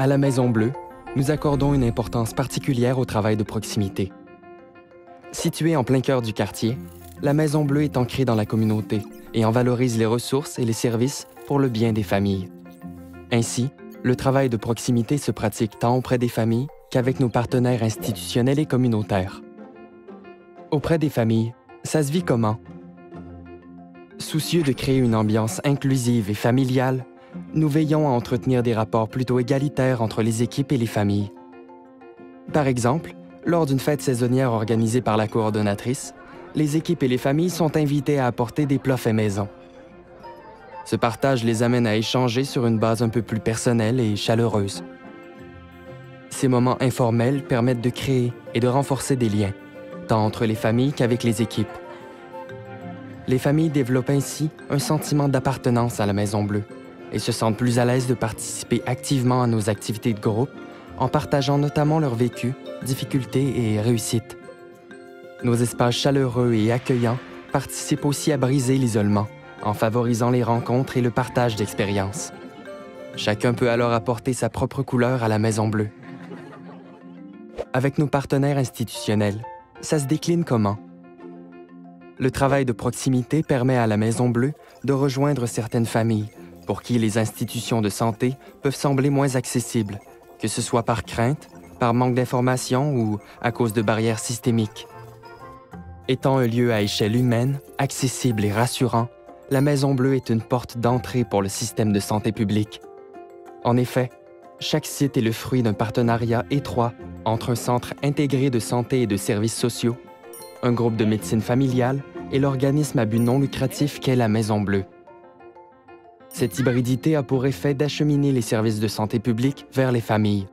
À la Maison Bleue, nous accordons une importance particulière au travail de proximité. Située en plein cœur du quartier, la Maison Bleue est ancrée dans la communauté et en valorise les ressources et les services pour le bien des familles. Ainsi, le travail de proximité se pratique tant auprès des familles qu'avec nos partenaires institutionnels et communautaires. Auprès des familles, ça se vit comment? Soucieux de créer une ambiance inclusive et familiale, nous veillons à entretenir des rapports plutôt égalitaires entre les équipes et les familles. Par exemple, lors d'une fête saisonnière organisée par la coordonnatrice, les équipes et les familles sont invitées à apporter des plats faits maison. Ce partage les amène à échanger sur une base un peu plus personnelle et chaleureuse. Ces moments informels permettent de créer et de renforcer des liens, tant entre les familles qu'avec les équipes. Les familles développent ainsi un sentiment d'appartenance à la Maison Bleue et se sentent plus à l'aise de participer activement à nos activités de groupe en partageant notamment leur vécu, difficultés et réussites. Nos espaces chaleureux et accueillants participent aussi à briser l'isolement en favorisant les rencontres et le partage d'expériences. Chacun peut alors apporter sa propre couleur à la Maison Bleue. Avec nos partenaires institutionnels, ça se décline comment? Le travail de proximité permet à la Maison Bleue de rejoindre certaines familles pour qui les institutions de santé peuvent sembler moins accessibles, que ce soit par crainte, par manque d'information ou à cause de barrières systémiques. Étant un lieu à échelle humaine, accessible et rassurant, la Maison Bleue est une porte d'entrée pour le système de santé publique. En effet, chaque site est le fruit d'un partenariat étroit entre un centre intégré de santé et de services sociaux, un groupe de médecine familiale et l'organisme à but non lucratif qu'est la Maison Bleue. Cette hybridité a pour effet d'acheminer les services de santé publique vers les familles.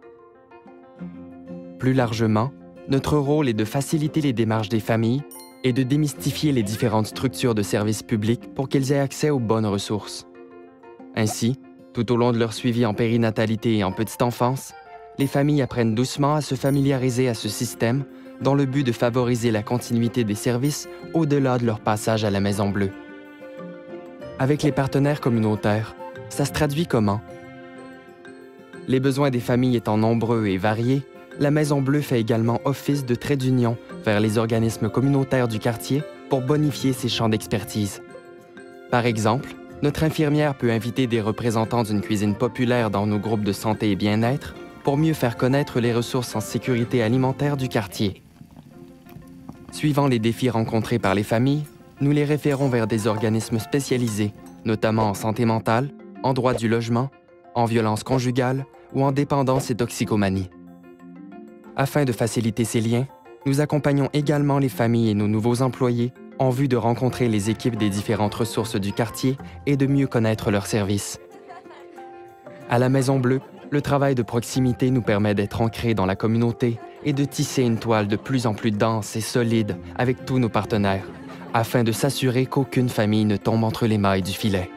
Plus largement, notre rôle est de faciliter les démarches des familles et de démystifier les différentes structures de services publics pour qu'ils aient accès aux bonnes ressources. Ainsi, tout au long de leur suivi en périnatalité et en petite enfance, les familles apprennent doucement à se familiariser à ce système dans le but de favoriser la continuité des services au-delà de leur passage à la Maison Bleue. Avec les partenaires communautaires, ça se traduit comment? Les besoins des familles étant nombreux et variés, la Maison Bleue fait également office de trait d'union vers les organismes communautaires du quartier pour bonifier ses champs d'expertise. Par exemple, notre infirmière peut inviter des représentants d'une cuisine populaire dans nos groupes de santé et bien-être pour mieux faire connaître les ressources en sécurité alimentaire du quartier. Suivant les défis rencontrés par les familles, nous les référons vers des organismes spécialisés, notamment en santé mentale, en droit du logement, en violence conjugale ou en dépendance et toxicomanie. Afin de faciliter ces liens, nous accompagnons également les familles et nos nouveaux employés en vue de rencontrer les équipes des différentes ressources du quartier et de mieux connaître leurs services. À la Maison Bleue, le travail de proximité nous permet d'être ancrés dans la communauté et de tisser une toile de plus en plus dense et solide avec tous nos partenaires, afin de s'assurer qu'aucune famille ne tombe entre les mailles du filet.